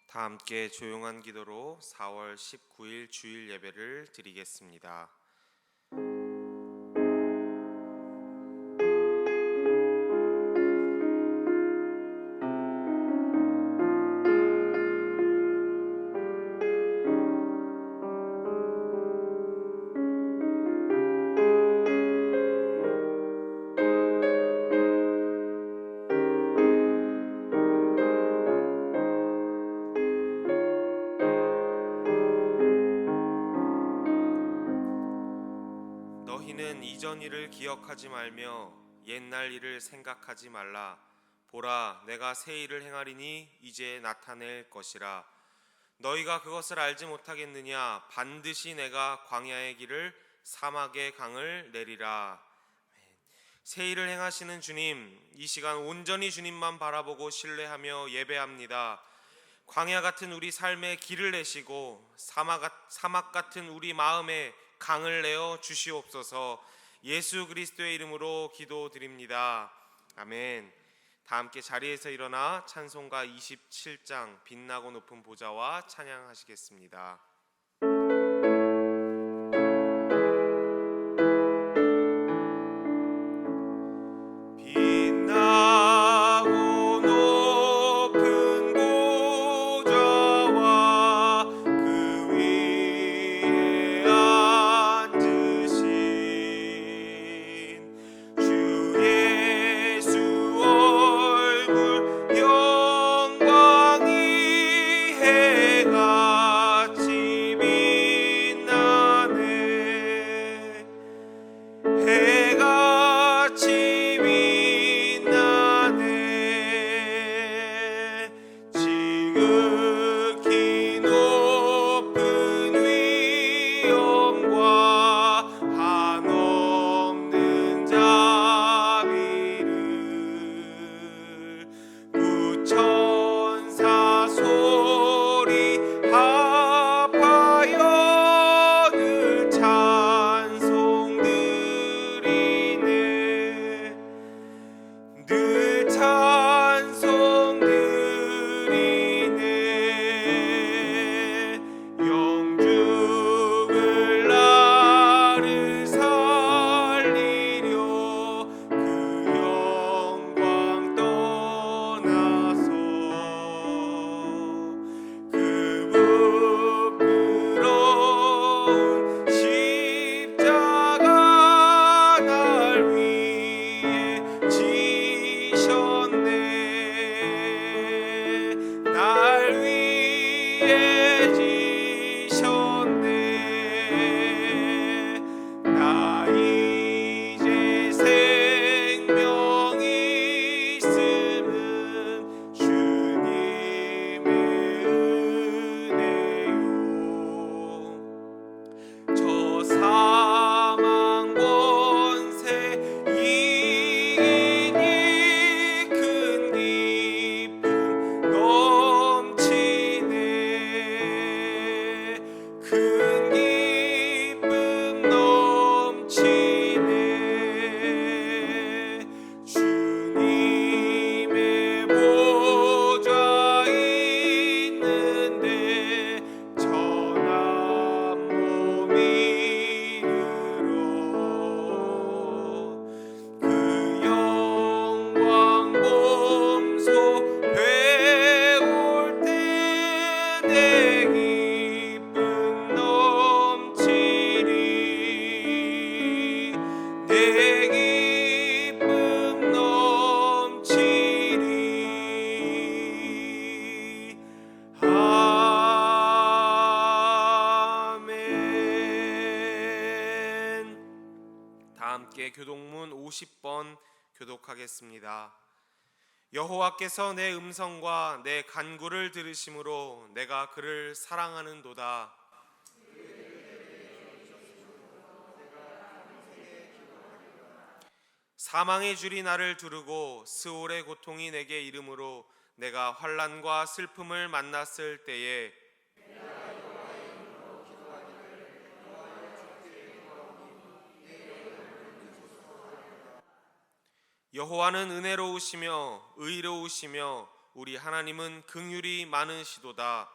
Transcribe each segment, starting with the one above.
다 함께 조용한 기도로 4월 19일 주일 예배를 드리겠습니다. 너희는 이전 일을 기억하지 말며 옛날 일을 생각하지 말라. 보라, 내가 새 일을 행하리니 이제 나타낼 것이라. 너희가 그것을 알지 못하겠느냐? 반드시 내가 광야의 길을 사막의 강을 내리라. 새 일을 행하시는 주님, 이 시간 온전히 주님만 바라보고 신뢰하며 예배합니다. 광야 같은 우리 삶에 길을 내시고 사막 같은 우리 마음에 강을 내어 주시옵소서. 예수 그리스도의 이름으로 기도드립니다. 아멘. 다 함께 자리에서 일어나 찬송가 27장 빛나고 높은 보좌와 찬양하시겠습니다. 교독문 50번 교독하겠습니다. 여호와께서 내 음성과 내 간구를 들으심으로 내가 그를 사랑하는도다. 사망의 줄이 나를 두르고 스올의 고통이 내게 이름으로 내가 환난과 슬픔을 만났을 때에 여호와는 은혜로우시며 의로우시며 우리 하나님은 긍휼이 많으시도다.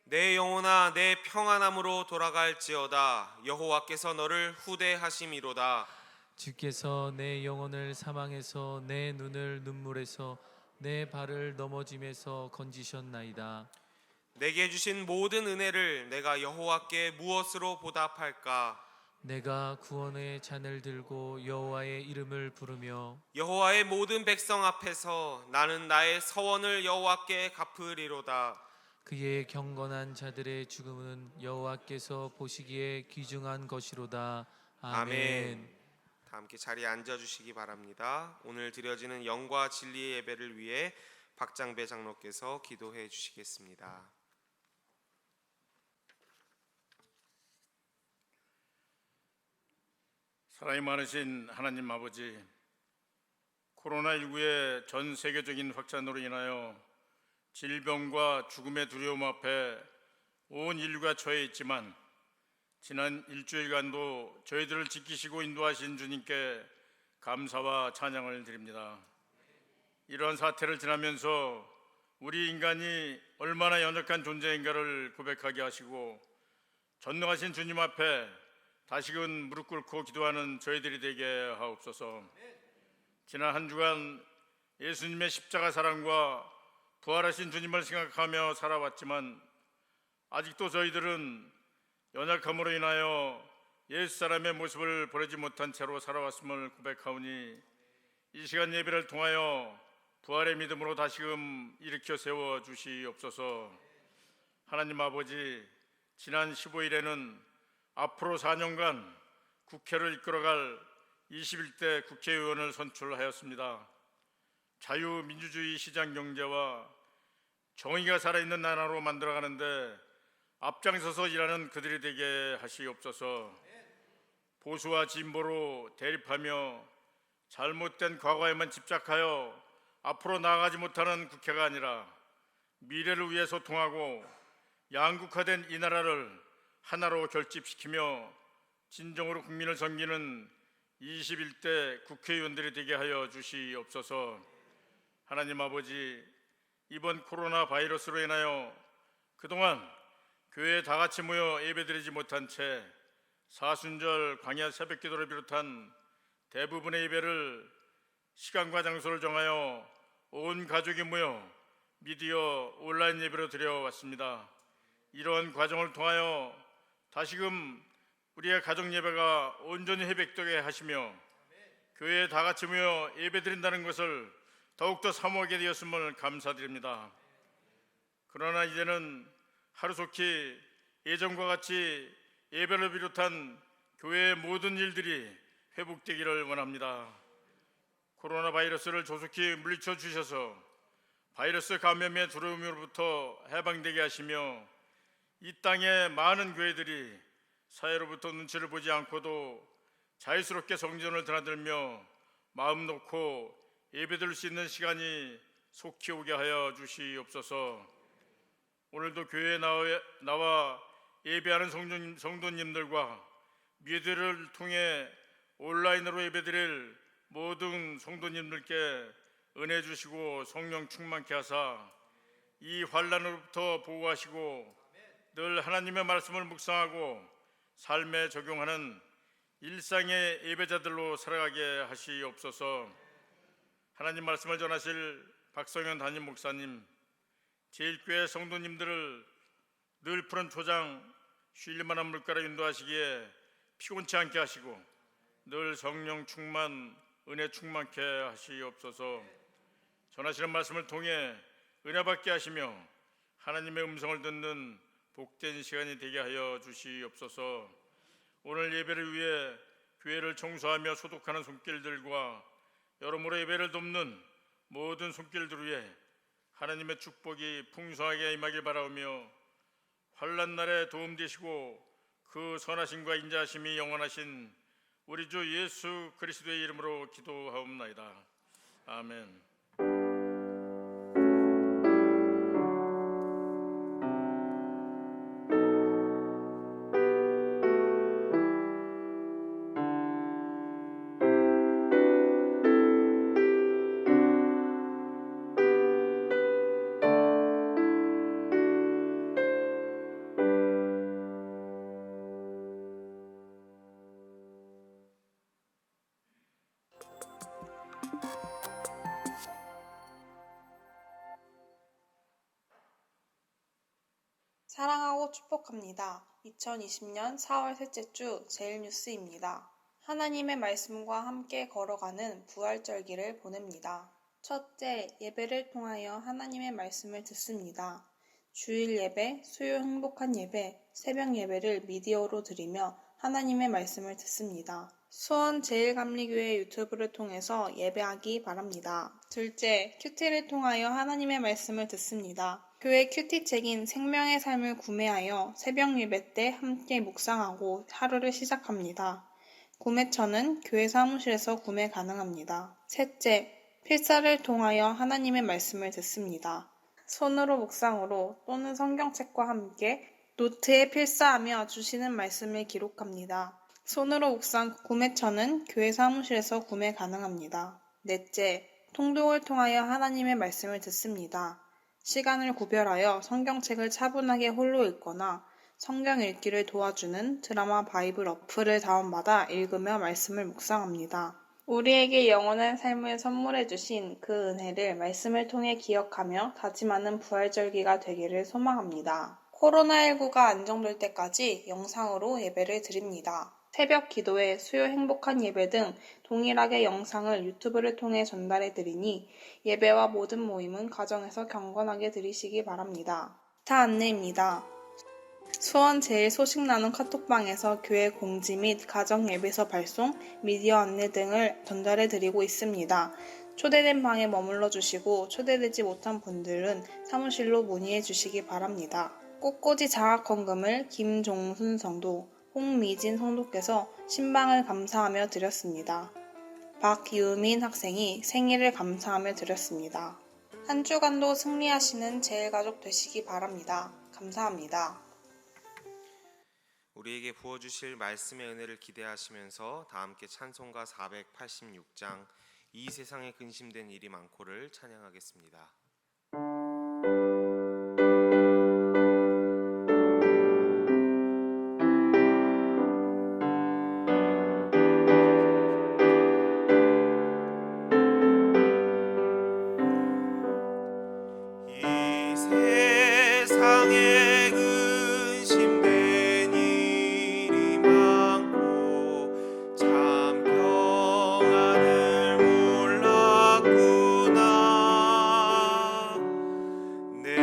내 영혼아 내 평안함으로 돌아갈지어다. 여호와께서 너를 후대하심이로다. 주께서 내 영혼을 사망에서 내 눈을 눈물에서 내 발을 넘어짐에서 건지셨나이다. 내게 주신 모든 은혜를 내가 여호와께 무엇으로 보답할까? 내가 구원의 잔을 들고 여호와의 이름을 부르며 여호와의 모든 백성 앞에서 나는 나의 서원을 여호와께 갚으리로다. 그의 경건한 자들의 죽음은 여호와께서 보시기에 귀중한 것이로다. 아멘. 다 함께 자리에 앉아주시기 바랍니다. 오늘 드려지는 영과 진리의 예배를 위해 박장배 장로께서 기도해 주시겠습니다. 사랑이 많으신 하나님 아버지, 코로나19의 전 세계적인 확산으로 인하여 질병과 죽음의 두려움 앞에 온 인류가 처해 있지만 지난 일주일간도 저희들을 지키시고 인도하신 주님께 감사와 찬양을 드립니다. 이러한 사태를 지나면서 우리 인간이 얼마나 연약한 존재인가를 고백하게 하시고 전능하신 주님 앞에 다시금 무릎 꿇고 기도하는 저희들이 되게 하옵소서. 지난 한 주간 예수님의 십자가 사랑과 부활하신 주님을 생각하며 살아왔지만 아직도 저희들은 연약함으로 인하여 옛사람의 모습을 버리지 못한 채로 살아왔음을 고백하오니 이 시간 예배를 통하여 부활의 믿음으로 다시금 일으켜 세워 주시옵소서. 하나님 아버지, 지난 15일에는 앞으로 4년간 국회를 이끌어갈 21대 국회의원을 선출하였습니다. 자유민주주의 시장경제와 정의가 살아있는 나라로 만들어가는데 앞장서서 일하는 그들이 되게 하시옵소서. 보수와 진보로 대립하며 잘못된 과거에만 집착하여 앞으로 나아가지 못하는 국회가 아니라 미래를 위해 소통하고 양국화된 이 나라를 하나로 결집시키며 진정으로 국민을 섬기는 21대 국회의원들이 되게 하여 주시옵소서. 하나님 아버지, 이번 코로나 바이러스로 인하여 그동안 교회에 다 같이 모여 예배드리지 못한 채 사순절 광야 새벽기도를 비롯한 대부분의 예배를 시간과 장소를 정하여 온 가족이 모여 미디어 온라인 예배로 드려왔습니다. 이러한 과정을 통하여 다시금 우리의 가정 예배가 온전히 회복되게 하시며 교회에 다 같이 모여 예배드린다는 것을 더욱더 사모하게 되었음을 감사드립니다. 그러나 이제는 하루속히 예전과 같이 예배를 비롯한 교회의 모든 일들이 회복되기를 원합니다. 코로나 바이러스를 조속히 물리쳐 주셔서 바이러스 감염의 두려움으로부터 해방되게 하시며 이 땅의 많은 교회들이 사회로부터 눈치를 보지 않고도 자유스럽게 성전을 드나들며 마음 놓고 예배드릴 수 있는 시간이 속히 오게 하여 주시옵소서. 오늘도 교회에 나와 예배하는 성도님들과 미디어를 통해 온라인으로 예배드릴 모든 성도님들께 은혜 주시고 성령 충만케 하사 이 환난으로부터 보호하시고 늘 하나님의 말씀을 묵상하고 삶에 적용하는 일상의 예배자들로 살아가게 하시옵소서. 하나님 말씀을 전하실 박성현 담임 목사님, 제일교회 성도님들을 늘 푸른 초장 쉴 만한 물가로 인도하시기에 피곤치 않게 하시고 늘 성령 충만, 은혜 충만케 하시옵소서. 전하시는 말씀을 통해 은혜 받게 하시며 하나님의 음성을 듣는 복된 시간이 되게 하여 주시옵소서. 오늘 예배를 위해 교회를 청소하며 소독하는 손길들과 여러모로 예배를 돕는 모든 손길들 위해 하나님의 축복이 풍성하게 임하길 바라오며 환난 날에 도움되시고 그 선하심과 인자하심이 영원하신 우리 주 예수 그리스도의 이름으로 기도하옵나이다. 아멘. 축복합니다. 2020년 4월 셋째 주 제일뉴스입니다. 하나님의 말씀과 함께 걸어가는 부활절기를 보냅니다. 첫째, 예배를 통하여 하나님의 말씀을 듣습니다. 주일 예배, 수요 행복한 예배, 새벽 예배를 미디어로 드리며 하나님의 말씀을 듣습니다. 수원 제일감리교회 유튜브를 통해서 예배하기 바랍니다. 둘째, 큐티를 통하여 하나님의 말씀을 듣습니다. 교회 큐티책인 생명의 삶을 구매하여 새벽 예배 때 함께 묵상하고 하루를 시작합니다. 구매처는 교회 사무실에서 구매 가능합니다. 셋째, 필사를 통하여 하나님의 말씀을 듣습니다. 손으로 묵상으로 또는 성경책과 함께 노트에 필사하며 주시는 말씀을 기록합니다. 손으로 묵상 구매처는 교회 사무실에서 구매 가능합니다. 넷째, 통독을 통하여 하나님의 말씀을 듣습니다. 시간을 구별하여 성경책을 차분하게 홀로 읽거나 성경 읽기를 도와주는 드라마 바이블 어플을 다운받아 읽으며 말씀을 묵상합니다. 우리에게 영원한 삶을 선물해 주신 그 은혜를 말씀을 통해 기억하며 다짐하는 부활절기가 되기를 소망합니다. 코로나19가 안정될 때까지 영상으로 예배를 드립니다. 새벽 기도회, 수요 행복한 예배 등 동일하게 영상을 유튜브를 통해 전달해 드리니 예배와 모든 모임은 가정에서 경건하게 드리시기 바랍니다. 기타 안내입니다. 수원 제일 소식 나눔 카톡방에서 교회 공지 및 가정 예배서 발송, 미디어 안내 등을 전달해 드리고 있습니다. 초대된 방에 머물러 주시고 초대되지 못한 분들은 사무실로 문의해 주시기 바랍니다. 꽃꽂이 장학헌금을 김종순 성도, 홍미진 성도께서 신방을 감사하며 드렸습니다. 박유민 학생이 생일을 감사하며 드렸습니다. 한 주간도 승리하시는 제일가족 되시기 바랍니다. 감사합니다. 우리에게 부어주실 말씀의 은혜를 기대하시면서 다 함께 찬송가 486장 이 세상에 근심된 일이 많고를 찬양하겠습니다. 이 세상에 근심된 일이 많고 참 평안을 몰랐구나. 내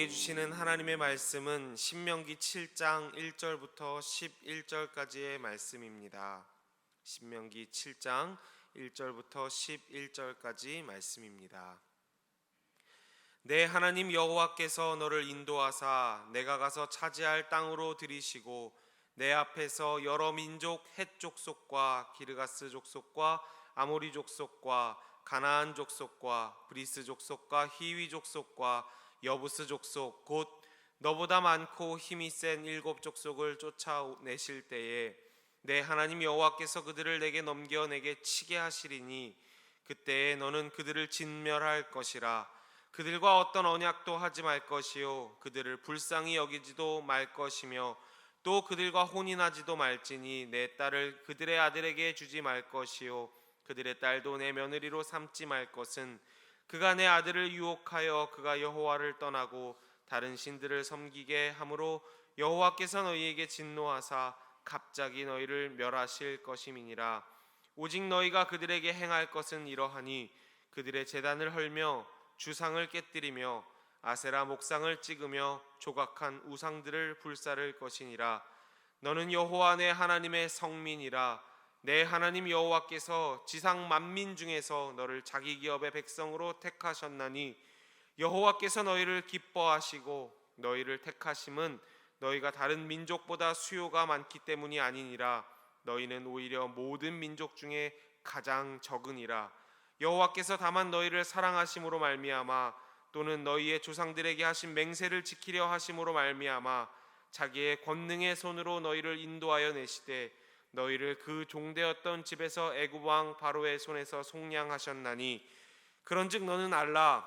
주시는 하나님의 말씀은 신명기 7장 1절부터 11절까지의 말씀입니다. 신명기 7장 1절부터 11절까지 말씀입니다. 내 하나님 여호와께서 너를 인도하사 내가 가서 차지할 땅으로 들이시고 내 앞에서 여러 민족 헷 족속과 기르가스 족속과 아모리 족속과 가나안 족속과 브리스 족속과 히위 족속과 여부스 족속 곧 너보다 많고 힘이 센 7 족속을 쫓아내실 때에 내 하나님 여호와께서 그들을 내게 넘겨 내게 치게 하시리니 그때에 너는 그들을 진멸할 것이라. 그들과 어떤 언약도 하지 말 것이요 그들을 불쌍히 여기지도 말 것이며 또 그들과 혼인하지도 말지니 내 딸을 그들의 아들에게 주지 말 것이요 그들의 딸도 내 며느리로 삼지 말 것은 그가 내 아들을 유혹하여 그가 여호와를 떠나고 다른 신들을 섬기게 함으로 여호와께서 너희에게 진노하사 갑자기 너희를 멸하실 것임이니라. 오직 너희가 그들에게 행할 것은 이러하니 그들의 제단을 헐며 주상을 깨뜨리며 아세라 목상을 찍으며 조각한 우상들을 불사를 것이니라. 너는 여호와 내 하나님의 성민이라. 내 하나님 여호와께서 지상 만민 중에서 너를 자기 기업의 백성으로 택하셨나니 여호와께서 너희를 기뻐하시고 너희를 택하심은 너희가 다른 민족보다 수요가 많기 때문이 아니니라. 너희는 오히려 모든 민족 중에 가장 적으니라. 여호와께서 다만 너희를 사랑하심으로 말미암아 또는 너희의 조상들에게 하신 맹세를 지키려 하심으로 말미암아 자기의 권능의 손으로 너희를 인도하여 내시되 너희를 그 종되었던 집에서 애굽 왕 바로의 손에서 속량하셨나니 그런즉 너는 알라.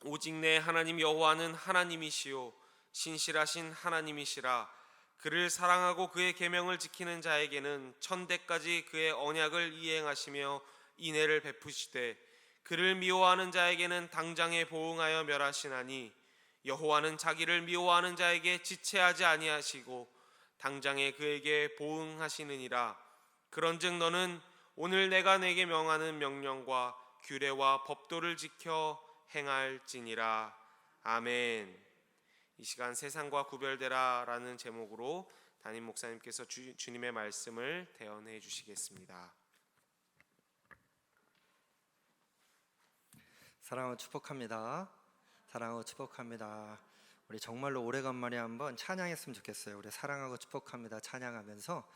오직 내 하나님 여호와는 하나님이시요 신실하신 하나님이시라. 그를 사랑하고 그의 계명을 지키는 자에게는 천대까지 그의 언약을 이행하시며 인애를 베푸시되 그를 미워하는 자에게는 당장에 보응하여 멸하시나니 여호와는 자기를 미워하는 자에게 지체하지 아니하시고 당장에 그에게 보응하시느니라. 그런즉 너는 오늘 내가 내게 명하는 명령과 규례와 법도를 지켜 행할지니라. 아멘. 이 시간 세상과 구별되라 라는 제목으로 담임 목사님께서 주님의 말씀을 대언해 주시겠습니다. 사랑하고 축복합니다. 사랑하고 축복합니다. 우리 정말로 오래간만에 한번 찬양했으면 좋겠어요. 우리 사랑하고 축복합니다 찬양하면서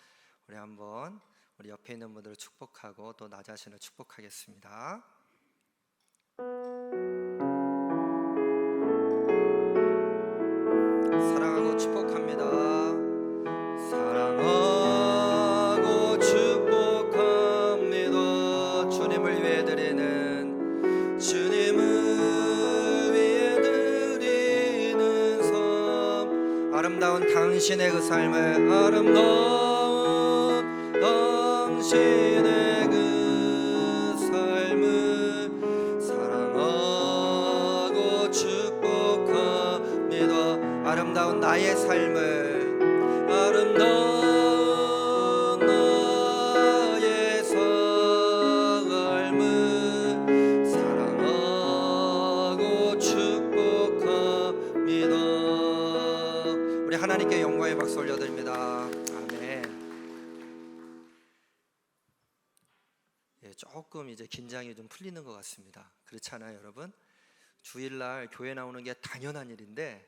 우리 한번 우리 옆에 있는 분들을 축복하고 또 나 자신을 축복하겠습니다. 사랑하고 축복합니다. 사랑하고 축복합니다. 주님을 위해 드리는 주님을 위해 드리는 삶 아름다운 당신의 그 삶을 아름다운 당신의 그 삶을 사랑하고 축복합니다. 아름다운 나의 삶을 아름다운 나의 삶을 사랑하고 축복합니다. 우리 하나님께 영광의 박수 올려드립니다. 아멘. 예, 조금 이제 긴장이 좀 풀리는 것 같습니다. 그렇잖아요, 여러분? 주일날 교회 나오는 게 당연한 일인데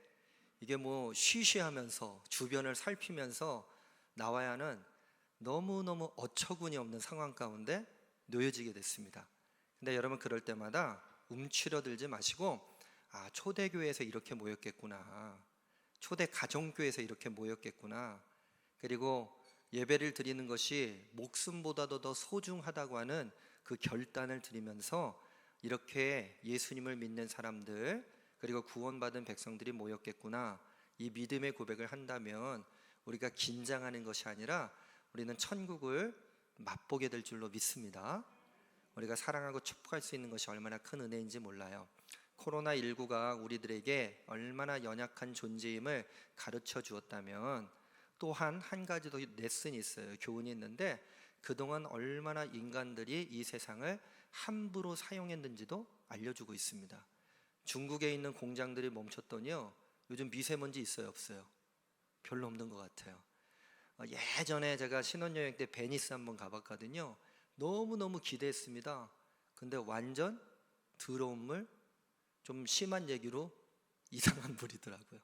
이게 뭐 쉬쉬하면서 주변을 살피면서 나와야 하는 너무너무 어처구니 없는 상황 가운데 놓여지게 됐습니다. 근데 여러분 그럴 때마다 움츠러들지 마시고 초대교회에서 이렇게 모였겠구나, 초대 가정교회에서 이렇게 모였겠구나, 그리고 예배를 드리는 것이 목숨보다도 더 소중하다고 하는 그 결단을 드리면서 이렇게 예수님을 믿는 사람들 그리고 구원받은 백성들이 모였겠구나, 이 믿음의 고백을 한다면 우리가 긴장하는 것이 아니라 우리는 천국을 맛보게 될 줄로 믿습니다. 우리가 사랑하고 축복할 수 있는 것이 얼마나 큰 은혜인지 몰라요. 코로나19가 우리들에게 얼마나 연약한 존재임을 가르쳐 주었다면 또한 한 가지 더 레슨이 있어요. 교훈이 있는데 그동안 얼마나 인간들이 이 세상을 함부로 사용했는지도 알려주고 있습니다. 중국에 있는 공장들이 멈췄더니요, 요즘 미세먼지 있어요, 없어요? 별로 없는 것 같아요. 예전에 제가 신혼여행 때 베니스 한번 가봤거든요. 너무너무 기대했습니다. 근데 완전 더러운 물, 좀 심한 얘기로 이상한 물이더라고요.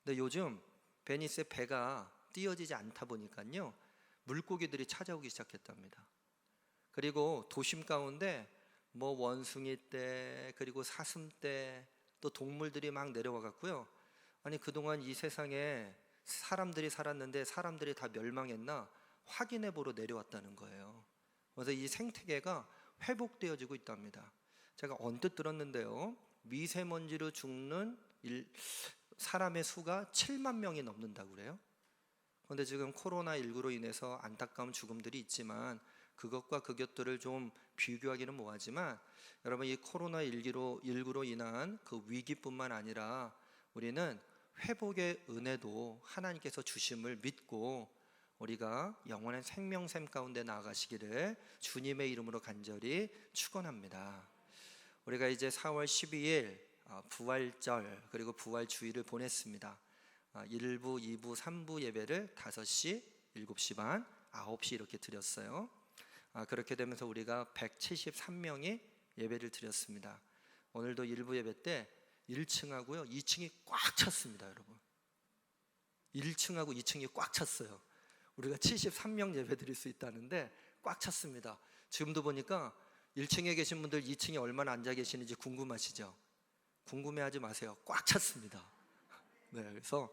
근데 요즘 베니스의 배가 띄어지지 않다 보니까요, 물고기들이 찾아오기 시작했답니다. 그리고 도심 가운데 뭐 원숭이떼, 그리고 사슴떼, 또 동물들이 막 내려와 갖고요. 아니 그동안 이 세상에 사람들이 살았는데 사람들이 다 멸망했나 확인해 보러 내려왔다는 거예요. 그래서 이 생태계가 회복되어지고 있답니다. 제가 언뜻 들었는데요, 미세먼지로 죽는 사람의 수가 7만 명이 넘는다고 그래요. 그런데 지금 코로나19로 인해서 안타까운 죽음들이 있지만 그것과 그것들을 좀 비교하기는 뭐하지만, 여러분 이 코로나19로 인한 그 위기뿐만 아니라 우리는 회복의 은혜도 하나님께서 주심을 믿고 우리가 영원한 생명샘 가운데 나아가시기를 주님의 이름으로 간절히 축원합니다. 우리가 이제 4월 12일 부활절 그리고 부활주일을 보냈습니다. 1부, 2부, 3부 예배를 5시, 7시 반, 9시 이렇게 드렸어요. 그렇게 되면서 우리가 173명이 예배를 드렸습니다. 오늘도 1부 예배 때 1층하고요 2층이 꽉 찼습니다. 여러분 1층하고 2층이 꽉 찼어요. 우리가 73명 예배 드릴 수 있다는데 꽉 찼습니다. 지금도 보니까 1층에 계신 분들 2층에 얼마나 앉아 계시는지 궁금하시죠? 궁금해하지 마세요. 꽉 찼습니다. 네, 그래서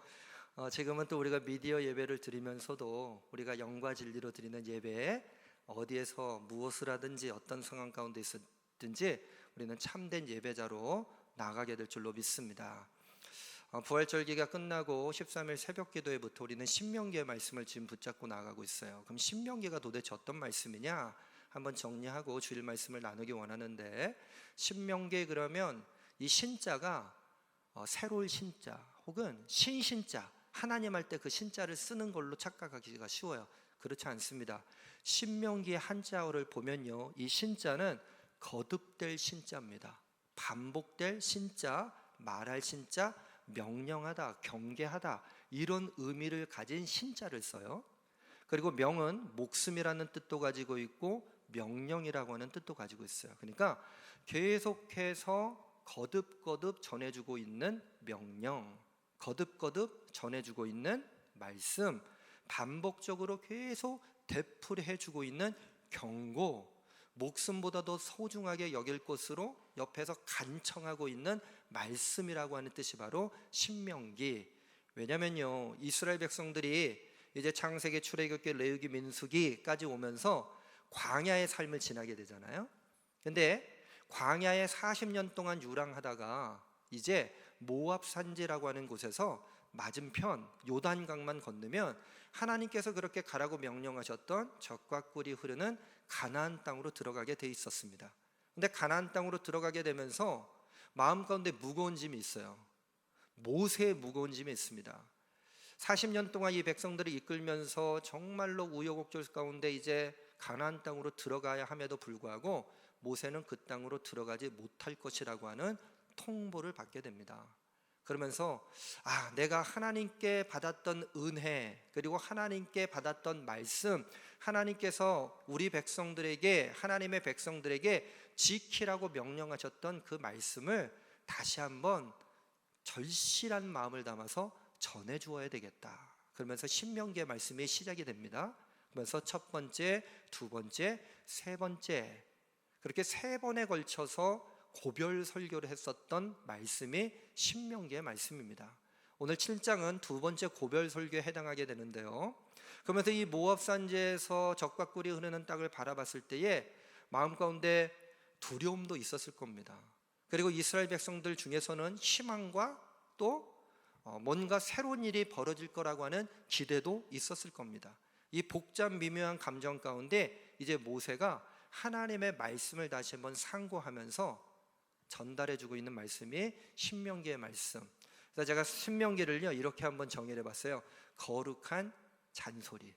지금은 또 우리가 미디어 예배를 드리면서도 우리가 영과 진리로 드리는 예배에 어디에서 무엇을 하든지 어떤 상황 가운데 있었든지 우리는 참된 예배자로 나가게 될 줄로 믿습니다. 부활절기가 끝나고 13일 새벽 기도회부터 우리는 신명기의 말씀을 지금 붙잡고 나가고 있어요. 그럼 신명기가 도대체 어떤 말씀이냐 한번 정리하고 주일 말씀을 나누기 원하는데, 신명기 그러면 이 신자가 새로울 신자 혹은 신신자, 하나님 할 때 그 신자를 쓰는 걸로 착각하기가 쉬워요. 그렇지 않습니다. 신명기의 한자어를 보면요, 이 신자는 거듭될 신자입니다. 반복될 신자, 말할 신자, 명령하다, 경계하다 이런 의미를 가진 신자를 써요. 그리고 명은 목숨이라는 뜻도 가지고 있고 명령이라고 하는 뜻도 가지고 있어요. 그러니까 계속해서 거듭거듭 전해주고 있는 명령, 거듭거듭 전해주고 있는 말씀, 반복적으로 계속 되풀이해주고 있는 경고, 목숨보다 더 소중하게 여길 것으로 옆에서 간청하고 있는 말씀이라고 하는 뜻이 바로 신명기. 왜냐면요, 이스라엘 백성들이 이제 창세기, 출애굽기, 레위기, 민수기까지 오면서 광야의 삶을 지나게 되잖아요. 근데 광야에 40년 동안 유랑하다가 이제 모압 산지라고 하는 곳에서 맞은편 요단강만 건너면 하나님께서 그렇게 가라고 명령하셨던 젖과 꿀이 흐르는 가나안 땅으로 들어가게 돼 있었습니다. 근데 가나안 땅으로 들어가게 되면서 마음 가운데 무거운 짐이 있어요. 모세의 무거운 짐이 있습니다. 40년 동안 이 백성들을 이끌면서 정말로 우여곡절 가운데 이제 가나안 땅으로 들어가야 함에도 불구하고 모세는 그 땅으로 들어가지 못할 것이라고 하는 통보를 받게 됩니다. 그러면서 내가 하나님께 받았던 은혜, 그리고 하나님께 받았던 말씀, 하나님께서 우리 백성들에게, 하나님의 백성들에게 지키라고 명령하셨던 그 말씀을 다시 한번 절실한 마음을 담아서 전해 주어야 되겠다. 그러면서 신명기의 말씀이 시작이 됩니다. 그러면서 첫 번째, 두 번째, 세 번째, 그렇게 세 번에 걸쳐서 고별 설교를 했었던 말씀이 신명기의 말씀입니다. 오늘 7장은 두 번째 고별 설교에 해당하게 되는데요, 그러면서 이 모압 산지에서 젖과 꿀이 흐르는 땅을 바라봤을 때에 마음 가운데 두려움도 있었을 겁니다. 그리고 이스라엘 백성들 중에서는 희망과 또 뭔가 새로운 일이 벌어질 거라고 하는 기대도 있었을 겁니다. 이 복잡 미묘한 감정 가운데 이제 모세가 하나님의 말씀을 다시 한번 상고하면서 전달해주고 있는 말씀이 신명기의 말씀. 그래서 제가 신명기를요 이렇게 한번 정의해 봤어요. 거룩한 잔소리.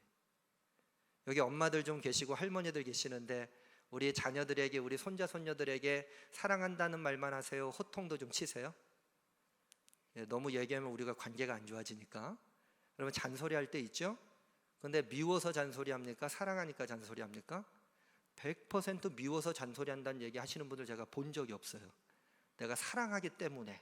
여기 엄마들 좀 계시고 할머니들 계시는데 우리 자녀들에게, 우리 손자 손녀들에게 사랑한다는 말만 하세요? 호통도 좀 치세요? 너무 얘기하면 우리가 관계가 안 좋아지니까. 여러분 잔소리할 때 있죠? 근데 미워서 잔소리합니까? 사랑하니까 잔소리합니까? 100% 미워서 잔소리한다는 얘기 하시는 분들 제가 본 적이 없어요. 내가 사랑하기 때문에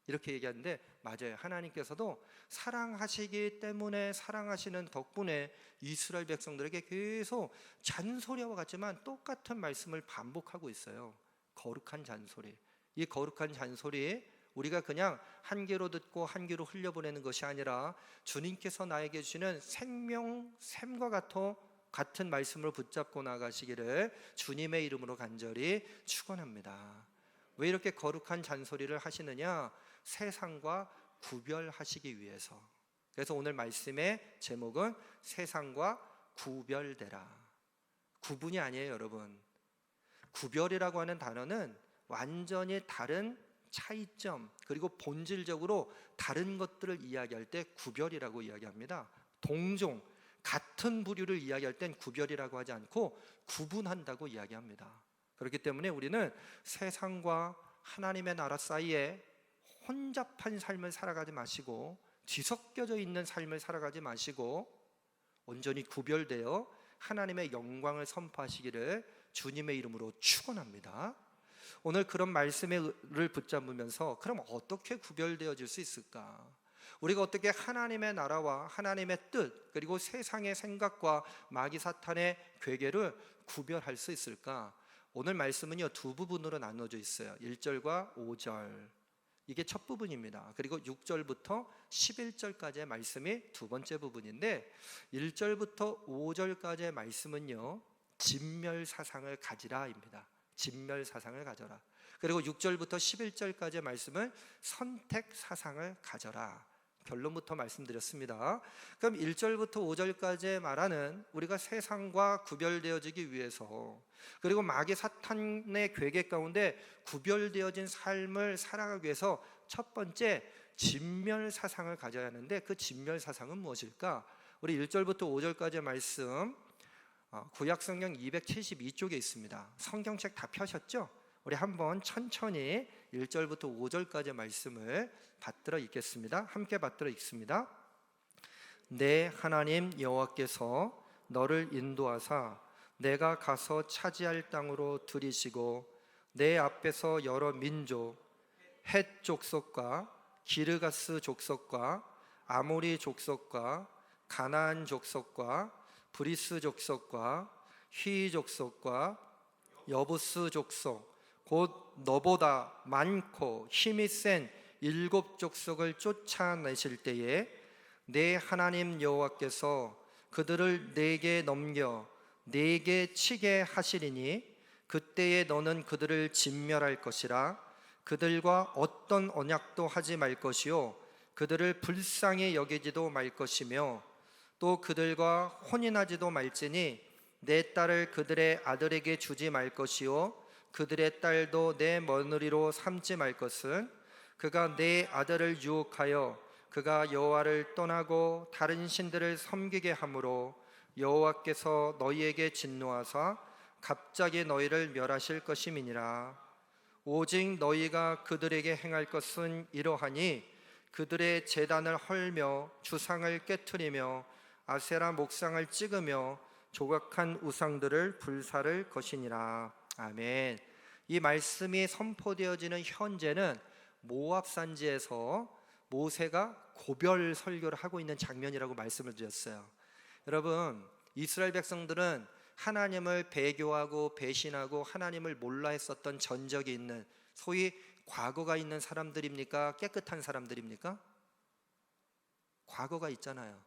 이렇게 얘기하는데 맞아요. 하나님께서도 사랑하시기 때문에, 사랑하시는 덕분에 이스라엘 백성들에게 계속 잔소리와 같지만 똑같은 말씀을 반복하고 있어요. 거룩한 잔소리. 이 거룩한 잔소리 우리가 그냥 한 귀로 듣고 한 귀로 흘려보내는 것이 아니라 주님께서 나에게 주시는 생명, 샘과 같은 말씀을 붙잡고 나가시기를 주님의 이름으로 간절히 축원합니다. 왜 이렇게 거룩한 잔소리를 하시느냐? 세상과 구별하시기 위해서. 그래서 오늘 말씀의 제목은 세상과 구별되라. 구분이 아니에요, 여러분. 구별이라고 하는 단어는 완전히 다른 차이점, 그리고 본질적으로 다른 것들을 이야기할 때 구별이라고 이야기합니다. 동종, 같은 부류를 이야기할 땐 구별이라고 하지 않고 구분한다고 이야기합니다. 그렇기 때문에 우리는 세상과 하나님의 나라 사이에 혼잡한 삶을 살아가지 마시고, 뒤섞여져 있는 삶을 살아가지 마시고 온전히 구별되어 하나님의 영광을 선포하시기를 주님의 이름으로 축원합니다. 오늘 그런 말씀을 붙잡으면서 그럼 어떻게 구별되어질 수 있을까? 우리가 어떻게 하나님의 나라와 하나님의 뜻, 그리고 세상의 생각과 마귀 사탄의 괴계를 구별할 수 있을까? 오늘 말씀은요, 두 부분으로 나눠져 있어요. 1절과 5절. 이게 첫 부분입니다. 그리고 6절부터 11절까지의 말씀이 두 번째 부분인데, 1절부터 5절까지의 말씀은요, 진멸사상을 가지라입니다. 진멸사상을 가져라. 그리고 6절부터 11절까지의 말씀은 선택사상을 가져라. 결론부터 말씀드렸습니다. 그럼 1절부터 5절까지 말하는 우리가 세상과 구별되어지기 위해서, 그리고 마귀 사탄의 괴계 가운데 구별되어진 삶을 살아가기 위해서 첫 번째 진멸사상을 가져야 하는데, 그 진멸사상은 무엇일까? 우리 1절부터 5절까지의 말씀 구약성경 272쪽에 있습니다. 성경책 다 펴셨죠? 우리 한번 천천히 1절부터 5절까지의 말씀을 받들어 읽겠습니다. 함께 받들어 읽습니다. 내 하나님 여호와께서 너를 인도하사 내가 가서 차지할 땅으로 들이시고 내 앞에서 여러 민족, 헷 족속과 기르가스 족속과 아모리 족속과 가나안 족속과 브리스 족속과 휘 족속과 여부스 족속, 곧 너보다 많고 힘이 센 7 족속을 쫓아내실 때에 내 하나님 여호와께서 그들을 내게 넘겨 내게 치게 하시리니 그때에 너는 그들을 진멸할 것이라. 그들과 어떤 언약도 하지 말 것이요 그들을 불쌍히 여기지도 말 것이며 또 그들과 혼인하지도 말지니 내 딸을 그들의 아들에게 주지 말 것이요 그들의 딸도 내 며느리로 삼지 말 것은 그가 내 아들을 유혹하여 그가 여호와를 떠나고 다른 신들을 섬기게 하므로 여호와께서 너희에게 진노하사 갑자기 너희를 멸하실 것임이니라. 오직 너희가 그들에게 행할 것은 이러하니 그들의 제단을 헐며 주상을 깨트리며 아세라 목상을 찍으며 조각한 우상들을 불사를 것이니라. 아멘. 이 말씀이 선포되어지는 현재는 모압 산지에서 모세가 고별 설교를 하고 있는 장면이라고 말씀을 드렸어요. 여러분, 이스라엘 백성들은 하나님을 배교하고 배신하고 하나님을 몰라 했었던 전적이 있는, 소위 과거가 있는 사람들입니까? 깨끗한 사람들입니까? 과거가 있잖아요.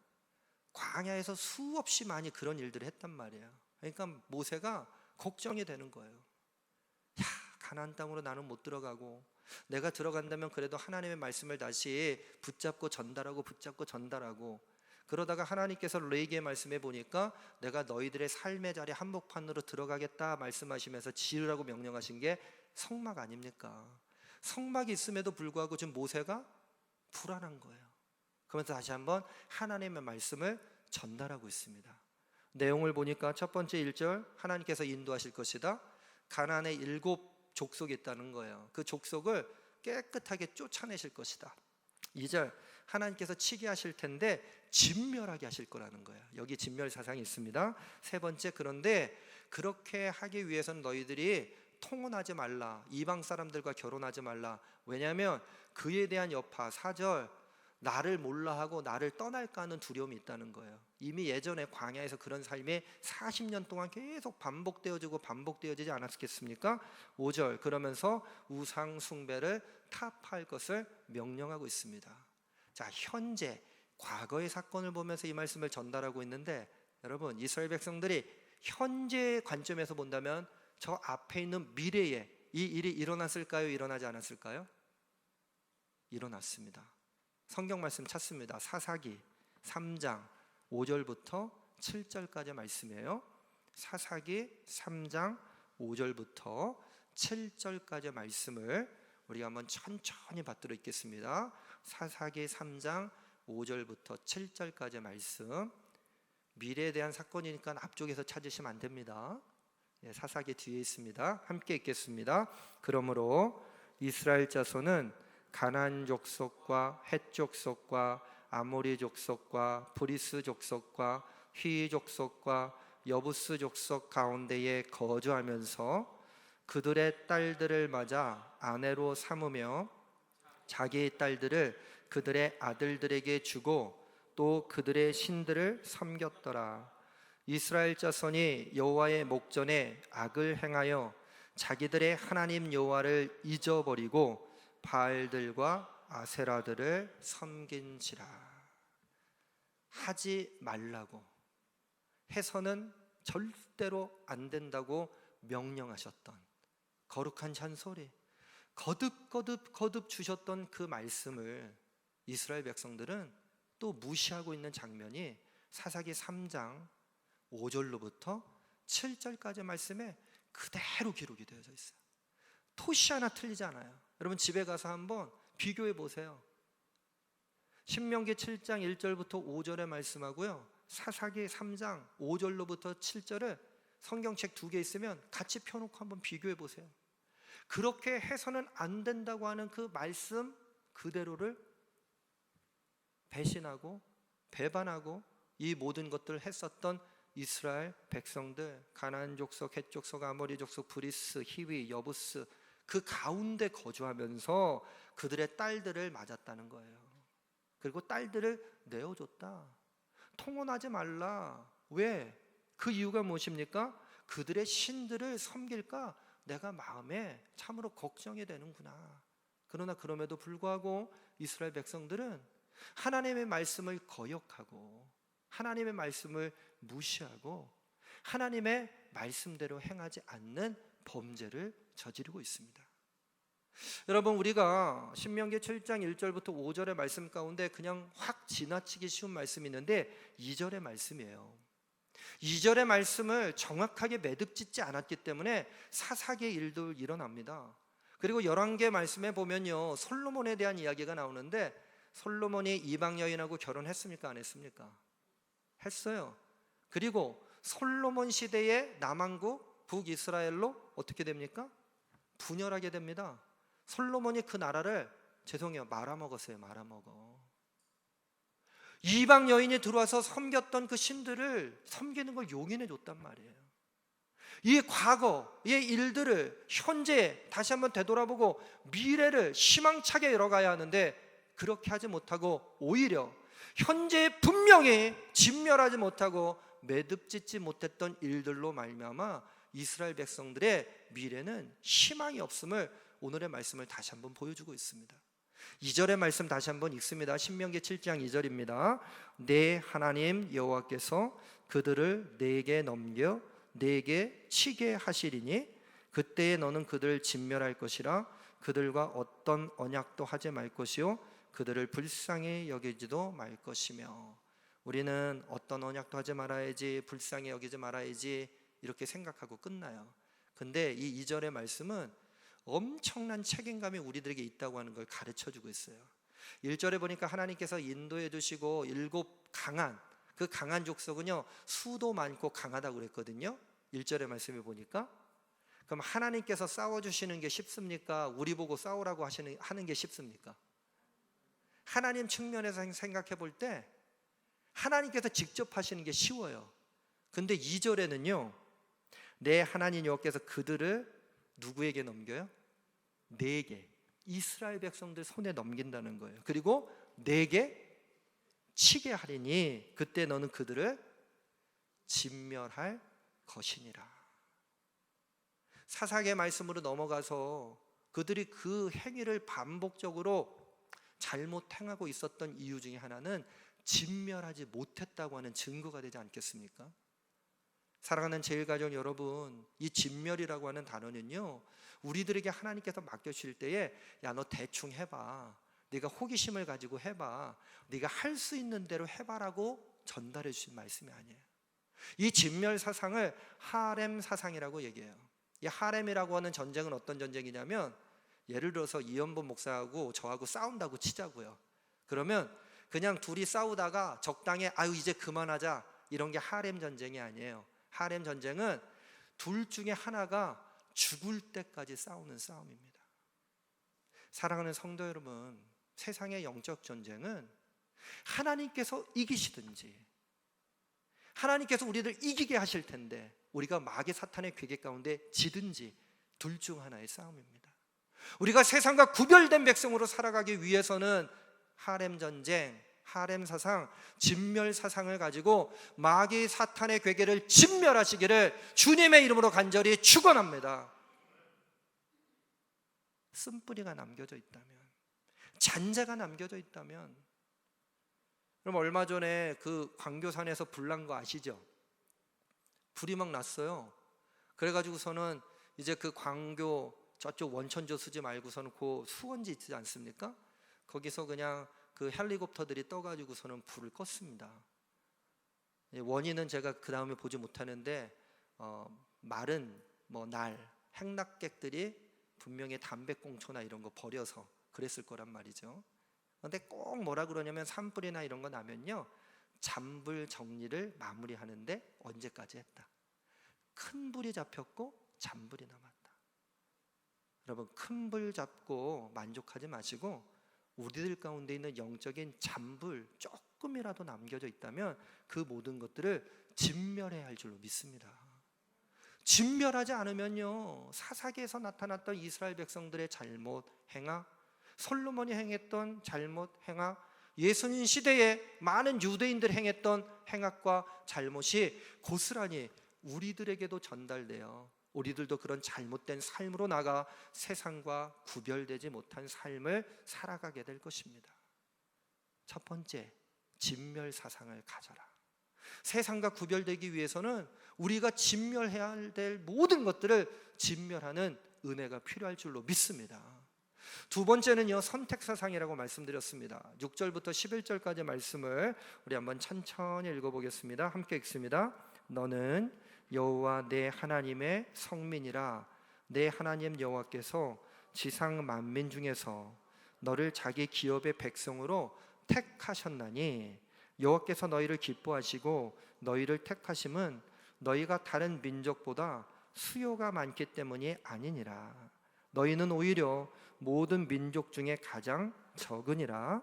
광야에서 수없이 많이 그런 일들을 했단 말이에요. 그러니까 모세가 걱정이 되는 거예요. 야, 가나안 땅으로 나는 못 들어가고, 내가 들어간다면 그래도 하나님의 말씀을 다시 붙잡고 전달하고, 그러다가 하나님께서 레위기의 말씀해 보니까 내가 너희들의 삶의 자리 한복판으로 들어가겠다 말씀하시면서 지으라고 명령하신 게 성막 아닙니까? 성막이 있음에도 불구하고 지금 모세가 불안한 거예요. 그러면서 다시 한번 하나님의 말씀을 전달하고 있습니다. 내용을 보니까 첫 번째 1절, 하나님께서 인도하실 것이다. 가나안에 7 족속이 있다는 거예요. 그 족속을 깨끗하게 쫓아내실 것이다. 2절 하나님께서 치게 하실 텐데 진멸하게 하실 거라는 거예요. 여기 진멸 사상이 있습니다. 세 번째, 그런데 그렇게 하기 위해서는 너희들이 통혼하지 말라, 이방 사람들과 결혼하지 말라. 왜냐하면 그에 대한 여파. 4절, 나를 몰라 하고 나를 떠날까 하는 두려움이 있다는 거예요. 이미 예전에 광야에서 그런 삶이 40년 동안 계속 반복되어지지 않았겠습니까? 5절, 그러면서 우상 숭배를 타파할 것을 명령하고 있습니다. 자, 현재 과거의 사건을 보면서 이 말씀을 전달하고 있는데, 여러분, 이스라엘 백성들이 현재의 관점에서 본다면 저 앞에 있는 미래에 이 일이 일어났을까요? 일어나지 않았을까요? 일어났습니다. 성경 말씀 찾습니다. 사사기 3장 5절부터 7절까지 말씀이에요. 사사기 3장 5절부터 7절까지 말씀을 우리가 한번 천천히 받들어 있겠습니다. 사사기 3장 5절부터 7절까지 말씀. 미래에 대한 사건이니까 앞쪽에서 찾으시면 안 됩니다. 사사기 뒤에 있습니다. 함께 읽겠습니다. 그러므로 이스라엘 자손은 가나안 족속과 헷 족속과 아모리 족속과 브리스 족속과 휘 족속과 여부스 족속 가운데에 거주하면서 그들의 딸들을 맞아 아내로 삼으며 자기의 딸들을 그들의 아들들에게 주고 또 그들의 신들을 섬겼더라. 이스라엘 자손이 여호와의 목전에 악을 행하여 자기들의 하나님 여호와를 잊어버리고 바알들과 아세라들을 섬긴지라. 하지 말라고 해서는 절대로 안 된다고 명령하셨던 거룩한 잔소리, 거듭 주셨던 그 말씀을 이스라엘 백성들은 또 무시하고 있는 장면이 사사기 3장 5절로부터 7절까지 말씀에 그대로 기록이 되어져 있어요. 토시 하나 틀리지 않아요. 여러분 집에 가서 한번 비교해 보세요. 신명기 7장 1절부터 5절의 말씀하고요, 사사기 3장 5절로부터 7절을 성경책 2개 있으면 같이 펴놓고 한번 비교해 보세요. 그렇게 해서는 안 된다고 하는 그 말씀 그대로를 배신하고 배반하고 이 모든 것들을 했었던 이스라엘 백성들, 가나안 족속, 헷 족속, 아모리 족속, 브리스, 히위, 여부스, 그 가운데 거주하면서 그들의 딸들을 맞았다는 거예요. 그리고 딸들을 내어줬다. 통혼하지 말라. 왜? 그 이유가 무엇입니까? 그들의 신들을 섬길까 내가 마음에 참으로 걱정이 되는구나. 그러나 그럼에도 불구하고 이스라엘 백성들은 하나님의 말씀을 거역하고 하나님의 말씀을 무시하고 하나님의 말씀대로 행하지 않는 범죄를 저지르고 있습니다. 여러분, 우리가 신명기 7장 1절부터 5절의 말씀 가운데 그냥 확 지나치기 쉬운 말씀이 있는데 2절의 말씀이에요. 2절의 말씀을 정확하게 매듭짓지 않았기 때문에 사사기의 일도 일어납니다. 그리고 열왕기 말씀에 보면요, 솔로몬에 대한 이야기가 나오는데 솔로몬이 이방 여인하고 결혼했습니까? 안 했습니까? 했어요. 그리고 솔로몬 시대의 남왕국 북이스라엘로 어떻게 됩니까? 분열하게 됩니다. 솔로몬이 그 나라를 말아먹었어요. 말아먹어. 이방 여인이 들어와서 섬겼던 그 신들을 섬기는 걸 용인해 줬단 말이에요. 이 과거의 일들을 현재 다시 한번 되돌아보고 미래를 희망차게 열어가야 하는데 그렇게 하지 못하고 오히려 현재에 분명히 진멸하지 못하고 매듭짓지 못했던 일들로 말미암아 이스라엘 백성들의 미래는 희망이 없음을 오늘의 말씀을 다시 한번 보여주고 있습니다. 2절의 말씀 다시 한번 읽습니다. 신명기 7장 2절입니다. 내 하나님 여호와께서 그들을 내게 넘겨 내게 치게 하시리니 그때에 너는 그들을 진멸할 것이라. 그들과 어떤 언약도 하지 말 것이요 그들을 불쌍히 여기지도 말 것이며. 우리는 어떤 언약도 하지 말아야지, 불쌍히 여기지 말아야지 이렇게 생각하고 끝나요. 근데 이 2절의 말씀은 엄청난 책임감이 우리들에게 있다고 하는 걸 가르쳐주고 있어요. 1절에 보니까 하나님께서 인도해 주시고 7 강한, 그 강한 족속은요 수도 많고 강하다고 그랬거든요. 1절의 말씀에 보니까. 그럼 하나님께서 싸워주시는 게 쉽습니까? 우리 보고 싸우라고 하는 게 쉽습니까? 하나님 측면에서 생각해 볼 때 하나님께서 직접 하시는 게 쉬워요. 근데 2절에는요, 내 하나님 여호와께서 그들을 누구에게 넘겨요? 내게, 이스라엘 백성들 손에 넘긴다는 거예요. 그리고 내게 치게 하리니 그때 너는 그들을 진멸할 것이니라. 사사기의 말씀으로 넘어가서 그들이 그 행위를 반복적으로 잘못 행하고 있었던 이유 중에 하나는 진멸하지 못했다고 하는 증거가 되지 않겠습니까? 사랑하는 제일가족 여러분, 이 진멸이라고 하는 단어는요, 우리들에게 하나님께서 맡겨주실 때에 야, 너 대충 해봐, 네가 호기심을 가지고 해봐, 네가 할 수 있는 대로 해봐라고 전달해 주신 말씀이 아니에요. 이 진멸 사상을 하렘 사상이라고 얘기해요. 이 하렘이라고 하는 전쟁은 어떤 전쟁이냐면, 예를 들어서 이현범 목사하고 저하고 싸운다고 치자고요. 그러면 그냥 둘이 싸우다가 적당히 아유 이제 그만하자, 이런 게 하렘 전쟁이 아니에요. 하렘 전쟁은 둘 중에 하나가 죽을 때까지 싸우는 싸움입니다. 사랑하는 성도 여러분, 세상의 영적 전쟁은 하나님께서 이기시든지 하나님께서 우리를 이기게 하실 텐데 우리가 마귀 사탄의 괴계 가운데 지든지 둘 중 하나의 싸움입니다. 우리가 세상과 구별된 백성으로 살아가기 위해서는 하렘 전쟁, 하렘 사상, 진멸 사상을 가지고 마귀 사탄의 괴계를 진멸하시기를 주님의 이름으로 간절히 축원합니다. 쓴뿌리가 남겨져 있다면, 잔재가 남겨져 있다면, 그럼 얼마 전에 그 광교산에서 불 난 거 아시죠? 불이 막 났어요. 그래가지고서는 이제 그 광교 저쪽 원천조 쓰지 말고서는 그 수원지 있지 않습니까? 거기서 그냥 그 헬리콥터들이 떠가지고서는 불을 껐습니다. 원인은 제가 그 다음에 보지 못하는데 마른 날 행락객들이 분명히 담배꽁초나 이런 거 버려서 그랬을 거란 말이죠. 그런데 꼭 뭐라 그러냐면 산불이나 이런 거 나면요, 잔불 정리를 마무리하는데 언제까지 했다. 큰 불이 잡혔고 잔불이 남았다. 여러분, 큰 불 잡고 만족하지 마시고 우리들 가운데 있는 영적인 잔불 조금이라도 남겨져 있다면 그 모든 것들을 진멸해야 할 줄로 믿습니다. 진멸하지 않으면요, 사사기에서 나타났던 이스라엘 백성들의 잘못 행하, 솔로몬이 행했던 잘못 행하, 예수님 시대에 많은 유대인들 행했던 행악과 잘못이 고스란히 우리들에게도 전달되어 우리들도 그런 잘못된 삶으로 나가 세상과 구별되지 못한 삶을 살아가게 될 것입니다. 첫 번째, 진멸 사상을 가져라. 세상과 구별되기 위해서는 우리가 진멸해야 될 모든 것들을 진멸하는 은혜가 필요할 줄로 믿습니다. 두 번째는요, 선택 사상이라고 말씀드렸습니다. 6절부터 11절까지 말씀을 우리 한번 천천히 읽어보겠습니다. 함께 읽습니다. 너는 여호와 내 하나님의 성민이라. 내 하나님 여호와께서 지상 만민 중에서 너를 자기 기업의 백성으로 택하셨나니 여호와께서 너희를 기뻐하시고 너희를 택하심은 너희가 다른 민족보다 수요가 많기 때문이 아니니라. 너희는 오히려 모든 민족 중에 가장 적으니라.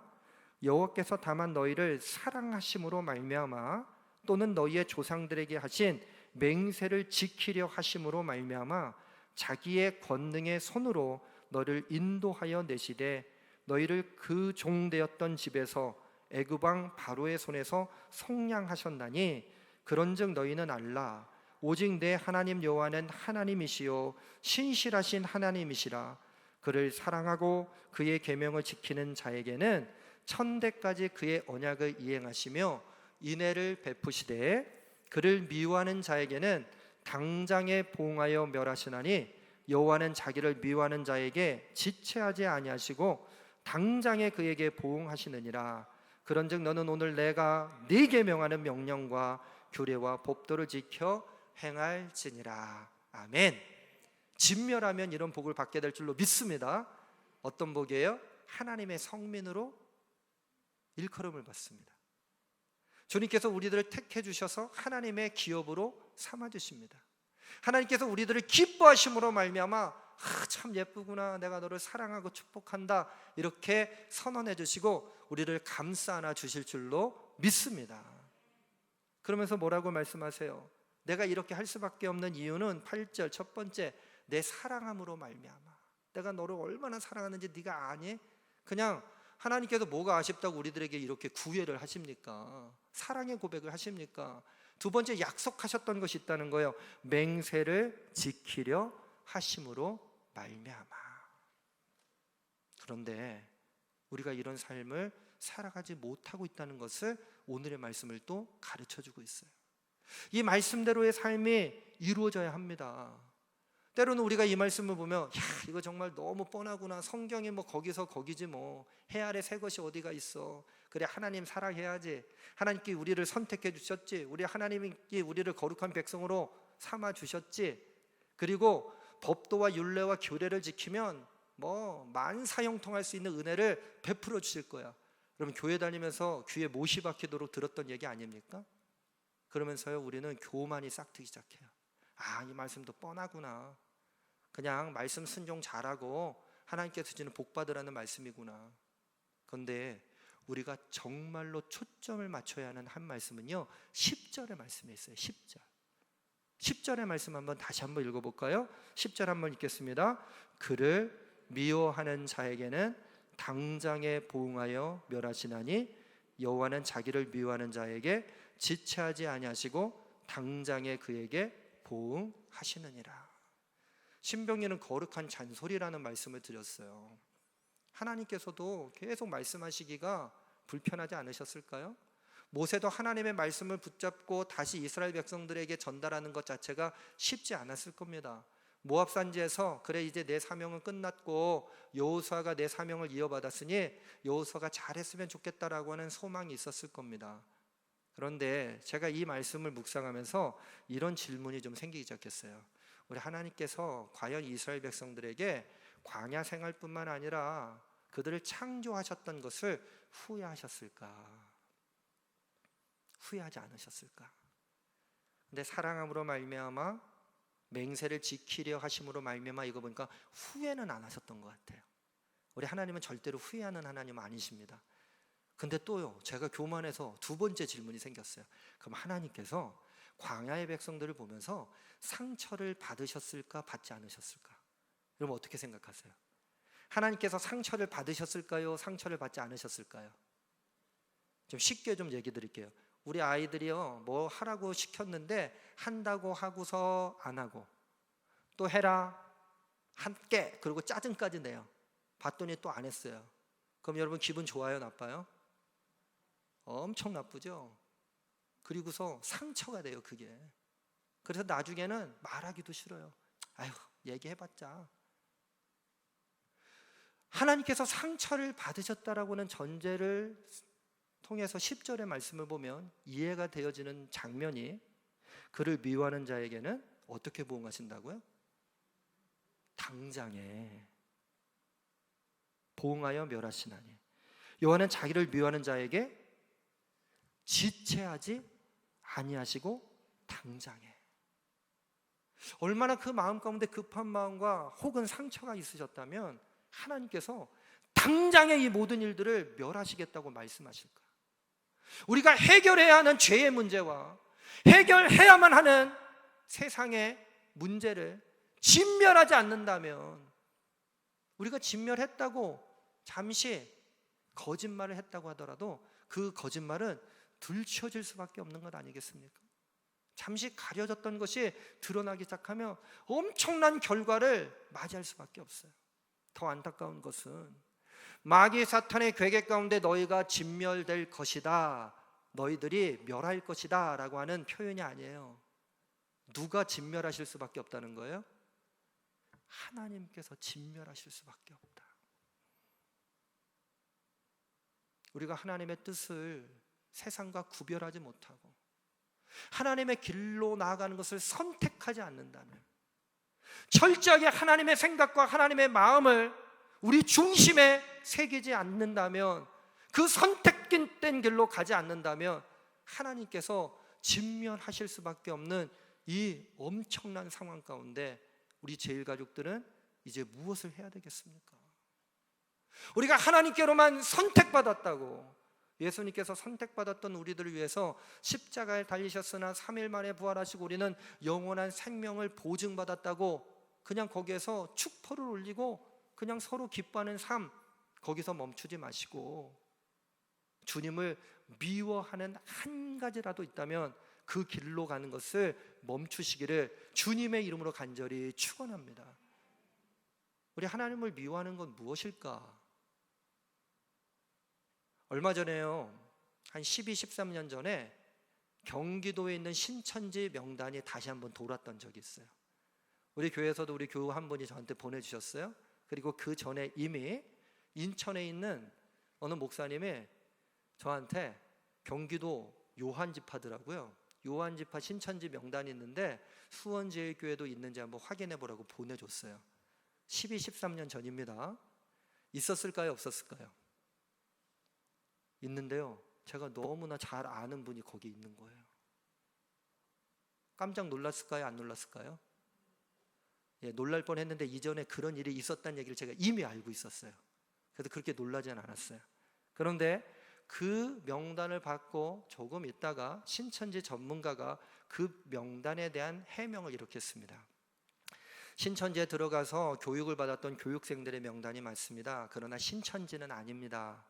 여호와께서 다만 너희를 사랑하심으로 말미암아 또는 너희의 조상들에게 하신 맹세를 지키려 하심으로 말미암아 자기의 권능의 손으로 너를 인도하여 내시되 너희를 그 종되었던 집에서 애굽 왕 바로의 손에서 속량하셨나니 그런즉 너희는 알라. 오직 내 하나님 여호와는 하나님이시요 신실하신 하나님이시라. 그를 사랑하고 그의 계명을 지키는 자에게는 천대까지 그의 언약을 이행하시며 인애를 베푸시되 그를 미워하는 자에게는 당장에 보응하여 멸하시나니 여호와는 자기를 미워하는 자에게 지체하지 아니하시고 당장에 그에게 보응하시느니라. 그런즉 너는 오늘 내가 네게 명하는 명령과 규례와 법도를 지켜 행할지니라. 아멘. 진멸하면 이런 복을 받게 될 줄로 믿습니다. 어떤 복이에요? 하나님의 성민으로 일컬음을 받습니다. 주님께서 우리들을 택해 주셔서 하나님의 기업으로 삼아 주십니다. 하나님께서 우리들을 기뻐하심으로 말미암아 참 예쁘구나, 내가 너를 사랑하고 축복한다, 이렇게 선언해 주시고 우리를 감싸 안아 주실 줄로 믿습니다. 그러면서 뭐라고 말씀하세요? 내가 이렇게 할 수밖에 없는 이유는 8절 첫 번째, 내 사랑함으로 말미암아. 내가 너를 얼마나 사랑하는지 네가 아니? 그냥 하나님께서 뭐가 아쉽다고 우리들에게 이렇게 구애를 하십니까? 사랑의 고백을 하십니까? 두 번째, 약속하셨던 것이 있다는 거예요. 맹세를 지키려 하심으로 말미암아. 그런데 우리가 이런 삶을 살아가지 못하고 있다는 것을 오늘의 말씀을 또 가르쳐주고 있어요. 이 말씀대로의 삶이 이루어져야 합니다. 때로는 우리가 이 말씀을 보면, 야, 이거 정말 너무 뻔하구나, 성경이 뭐 거기서 거기지, 뭐 해 아래 새 것이 어디가 있어. 그래, 하나님 사랑해야지. 하나님께 우리를 선택해 주셨지. 우리 하나님께 우리를 거룩한 백성으로 삼아 주셨지. 그리고 법도와 율례와 규례를 지키면 뭐 만사형통할 수 있는 은혜를 베풀어 주실 거야. 그럼 교회 다니면서 귀에 못이 박히도록 들었던 얘기 아닙니까? 그러면서요, 우리는 교만이 싹트기 시작해요. 아, 이 말씀도 뻔하구나. 그냥 말씀 순종 잘하고 하나님께서 주시는 복 받으라는 말씀이구나. 그런데 우리가 정말로 초점을 맞춰야 하는 한 말씀은요, 10절의 말씀에 있어요. 10절의 말씀 다시 한번 읽어볼까요? 10절 한번 읽겠습니다. 그를 미워하는 자에게는 당장에 보응하여 멸하시나니 여호와는 자기를 미워하는 자에게 지체하지 아니하시고 당장에 그에게 보응하시느니라. 신병기는 거룩한 잔소리라는 말씀을 드렸어요. 하나님께서도 계속 말씀하시기가 불편하지 않으셨을까요? 모세도 하나님의 말씀을 붙잡고 다시 이스라엘 백성들에게 전달하는 것 자체가 쉽지 않았을 겁니다. 모압 산지에서 그래, 이제 내 사명은 끝났고 여호수아가 내 사명을 이어받았으니 여호수아가 잘했으면 좋겠다라고 하는 소망이 있었을 겁니다. 그런데 제가 이 말씀을 묵상하면서 이런 질문이 좀 생기기 시작했어요. 우리 하나님께서 과연 이스라엘 백성들에게 광야 생활뿐만 아니라 그들을 창조하셨던 것을 후회하셨을까? 후회하지 않으셨을까? 근데 사랑함으로 말미암아 맹세를 지키려 하심으로 말미암아, 이거 보니까 후회는 안 하셨던 것 같아요. 우리 하나님은 절대로 후회하는 하나님은 아니십니다. 근데 또요, 제가 교만해서 두 번째 질문이 생겼어요. 그럼 하나님께서 광야의 백성들을 보면서 상처를 받으셨을까, 받지 않으셨을까? 여러분 어떻게 생각하세요? 하나님께서 상처를 받으셨을까요, 상처를 받지 않으셨을까요? 좀 쉽게 좀 얘기 드릴게요. 우리 아이들이요, 뭐 하라고 시켰는데 한다고 하고서 안 하고, 또 해라, 함께, 그리고 짜증까지 내요. 봤더니 또 안 했어요. 그럼 여러분 기분 좋아요, 나빠요? 엄청 나쁘죠. 그리고서 상처가 돼요, 그게. 그래서 나중에는 말하기도 싫어요. 아휴, 얘기해봤자. 하나님께서 상처를 받으셨다라고는 전제를 통해서 10절의 말씀을 보면 이해가 되어지는 장면이, 그를 미워하는 자에게는 어떻게 보응하신다고요? 당장에 보응하여 멸하시나니 여호와는 자기를 미워하는 자에게 지체하지 아니하시고 당장에. 얼마나 그 마음 가운데 급한 마음과 혹은 상처가 있으셨다면 하나님께서 당장에 이 모든 일들을 멸하시겠다고 말씀하실까? 우리가 해결해야 하는 죄의 문제와 해결해야만 하는 세상의 문제를 진멸하지 않는다면, 우리가 진멸했다고 잠시 거짓말을 했다고 하더라도 그 거짓말은 들춰질 수밖에 없는 것 아니겠습니까? 잠시 가려졌던 것이 드러나기 시작하면 엄청난 결과를 맞이할 수밖에 없어요. 더 안타까운 것은 마귀 사탄의 괴계 가운데 너희가 진멸될 것이다, 너희들이 멸할 것이다 라고 하는 표현이 아니에요. 누가 진멸하실 수밖에 없다는 거예요? 하나님께서 진멸하실 수밖에 없다. 우리가 하나님의 뜻을 세상과 구별하지 못하고 하나님의 길로 나아가는 것을 선택하지 않는다면, 철저하게 하나님의 생각과 하나님의 마음을 우리 중심에 새기지 않는다면, 그 선택된 길로 가지 않는다면 하나님께서 진멸하실 수밖에 없는 이 엄청난 상황 가운데 우리 제일가족들은 이제 무엇을 해야 되겠습니까? 우리가 하나님께로만 선택받았다고, 예수님께서 선택받았던 우리들을 위해서 십자가에 달리셨으나 3일 만에 부활하시고 우리는 영원한 생명을 보증받았다고 그냥 거기에서 축포를 올리고 그냥 서로 기뻐하는 삶, 거기서 멈추지 마시고 주님을 미워하는 한 가지라도 있다면 그 길로 가는 것을 멈추시기를 주님의 이름으로 간절히 축원합니다. 우리 하나님을 미워하는 건 무엇일까? 얼마 전에요, 한 12, 13년 전에 경기도에 있는 신천지 명단이 다시 한번 돌았던 적이 있어요. 우리 교회에서도 우리 교우 한 분이 저한테 보내주셨어요. 그리고 그 전에 이미 인천에 있는 어느 목사님이 저한테 경기도 요한지파더라고요. 요한지파 신천지 명단이 있는데 수원제일교회도 있는지 한번 확인해 보라고 보내줬어요. 12, 13년 전입니다. 있었을까요? 없었을까요? 있는데요, 제가 너무나 잘 아는 분이 거기 있는 거예요. 깜짝 놀랐을까요? 안 놀랐을까요? 예, 놀랄 뻔했는데 이전에 그런 일이 있었다는 얘기를 제가 이미 알고 있었어요. 그래서 그렇게 놀라지는 않았어요. 그런데 그 명단을 받고 조금 있다가 신천지 전문가가 그 명단에 대한 해명을 이렇게 했습니다. 신천지에 들어가서 교육을 받았던 교육생들의 명단이 많습니다. 그러나 신천지는 아닙니다.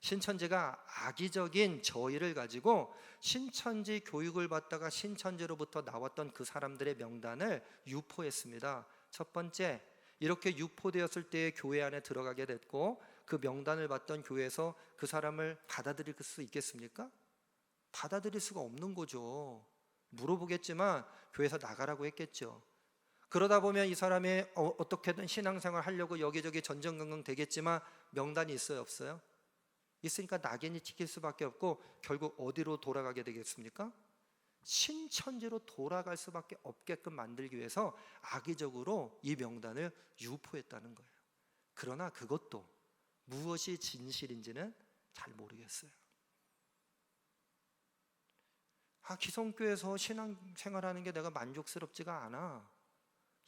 신천지가 악의적인 저희를 가지고 신천지 교육을 받다가 신천지로부터 나왔던 그 사람들의 명단을 유포했습니다. 첫 번째, 이렇게 유포되었을 때 교회 안에 들어가게 됐고 그 명단을 받던 교회에서 그 사람을 받아들일 수 있겠습니까? 받아들일 수가 없는 거죠. 물어보겠지만 교회에서 나가라고 했겠죠. 그러다 보면 이 사람이 어떻게든 신앙생활 하려고 여기저기 전전긍긍 되겠지만 명단이 있어요, 없어요? 있으니까 낙인이 찍힐 수밖에 없고 결국 어디로 돌아가게 되겠습니까? 신천지로 돌아갈 수밖에 없게끔 만들기 위해서 악의적으로 이 명단을 유포했다는 거예요. 그러나 그것도 무엇이 진실인지는 잘 모르겠어요. 기성교회에서 신앙생활하는 게 내가 만족스럽지가 않아.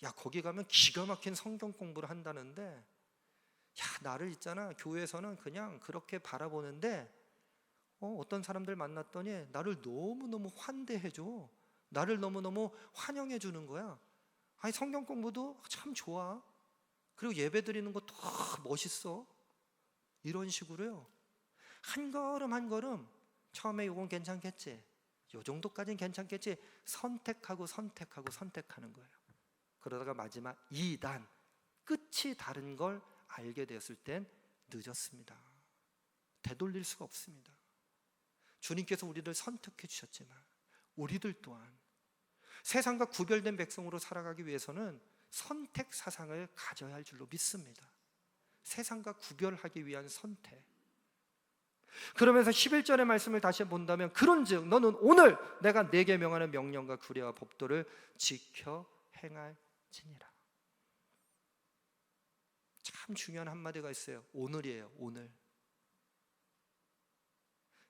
야, 거기 가면 기가 막힌 성경 공부를 한다는데, 야, 나를 있잖아, 교회에서는 그냥 그렇게 바라보는데 어떤 사람들 만났더니 나를 너무너무 환대해줘. 나를 너무너무 환영해 주는 거야. 아니, 성경 공부도 참 좋아. 그리고 예배 드리는 것도 멋있어. 이런 식으로요, 한 걸음 한 걸음 처음에 이건 괜찮겠지, 요 정도까지는 괜찮겠지, 선택하고 선택하는 거예요. 그러다가 마지막 2단, 끝이 다른 걸 알게 되었을 땐 늦었습니다. 되돌릴 수가 없습니다. 주님께서 우리를 선택해 주셨지만 우리들 또한 세상과 구별된 백성으로 살아가기 위해서는 선택 사상을 가져야 할 줄로 믿습니다. 세상과 구별하기 위한 선택. 그러면서 11절의 말씀을 다시 본다면, 그런즉 너는 오늘 내가 내게 명하는 명령과 규례와 법도를 지켜 행할지니라. 참 중요한 한마디가 있어요. 오늘이에요. 오늘.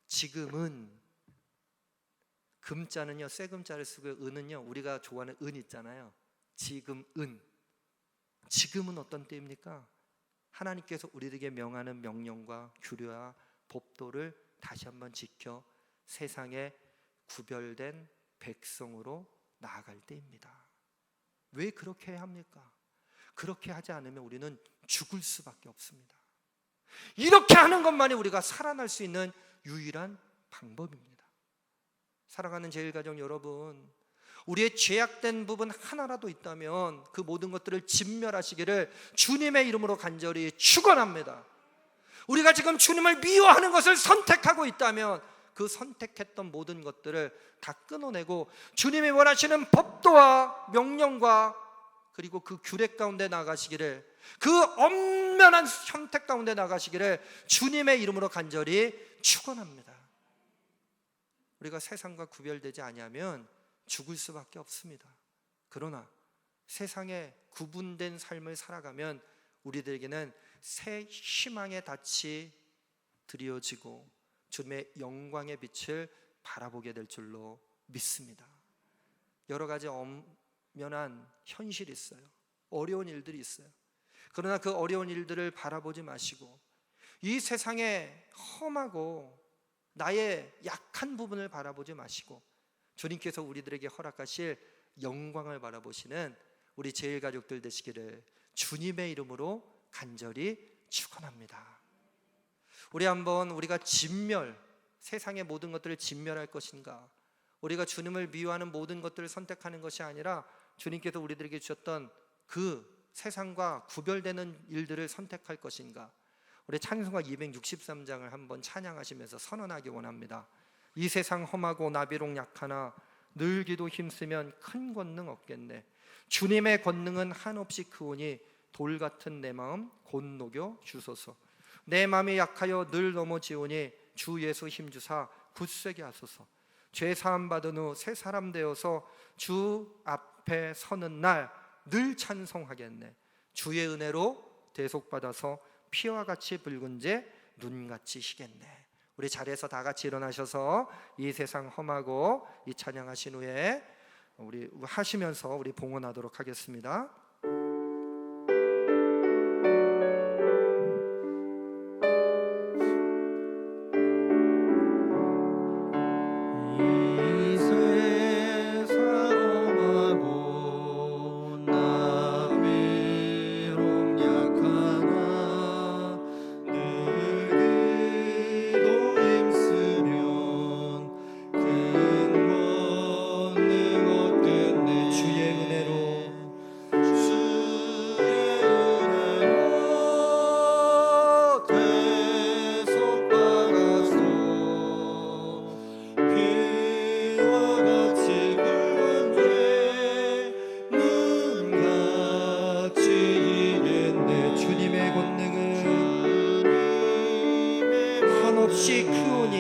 지금은, 금자는요, 새 금자를 쓰고 은은요, 우리가 좋아하는 은 있잖아요. 지금은. 지금은 어떤 때입니까? 하나님께서 우리에게 명하는 명령과 규례와 법도를 다시 한번 지켜 세상에 구별된 백성으로 나아갈 때입니다. 왜 그렇게 해야 합니까? 그렇게 하지 않으면 우리는 죽을 수밖에 없습니다. 이렇게 하는 것만이 우리가 살아날 수 있는 유일한 방법입니다. 사랑하는 제일가족 여러분, 우리의 죄악된 부분 하나라도 있다면 그 모든 것들을 진멸하시기를 주님의 이름으로 간절히 축원합니다. 우리가 지금 주님을 미워하는 것을 선택하고 있다면 그 선택했던 모든 것들을 다 끊어내고 주님이 원하시는 법도와 명령과 그리고 그 규례 가운데 나가시기를, 그 엄연한 선택 가운데 나가시기를 주님의 이름으로 간절히 축원합니다. 우리가 세상과 구별되지 아니하면 죽을 수밖에 없습니다. 그러나 세상에 구분된 삶을 살아가면 우리들에게는 새 희망의 닻이 드리워지고 주님의 영광의 빛을 바라보게 될 줄로 믿습니다. 여러 가지 엄연한 현실이 있어요. 어려운 일들이 있어요. 그러나 그 어려운 일들을 바라보지 마시고 이 세상에 험하고 나의 약한 부분을 바라보지 마시고 주님께서 우리들에게 허락하실 영광을 바라보시는 우리 제일가족들 되시기를 주님의 이름으로 간절히 축원합니다. 우리가 세상의 모든 것들을 진멸할 것인가, 우리가 주님을 미워하는 모든 것들을 선택하는 것이 아니라 주님께서 우리들에게 주셨던 그 세상과 구별되는 일들을 선택할 것인가, 우리 찬송가 263장을 한번 찬양하시면서 선언하기 원합니다. 이 세상 험하고 나비록 약하나 늘기도 힘쓰면 큰 권능 없겠네. 주님의 권능은 한없이 크오니 돌 같은 내 마음 곧 녹여 주소서. 내 마음이 약하여 늘 넘어지오니 주 예수 힘주사 굳세게 하소서. 죄 사함 받은 후 새 사람 되어서 주 앞에 서는 날 늘 찬송하겠네. 주의 은혜로 대속받아서 피와 같이 붉은 제 눈같이 희겠네. 우리 자리에서 다 같이 일어나셔서 이 세상 험하고 이 찬양하신 후에 우리 하시면서 우리 봉헌하도록 하겠습니다. 이 세상 험하고 나비록 약하나 늘기도 힘쓰면 큰 권능 얻겠네. 주의 은혜로 대속받아서 피와 같이 붉은 죄 눈같이 희겠네. 주님의 권능은 한없이 크오니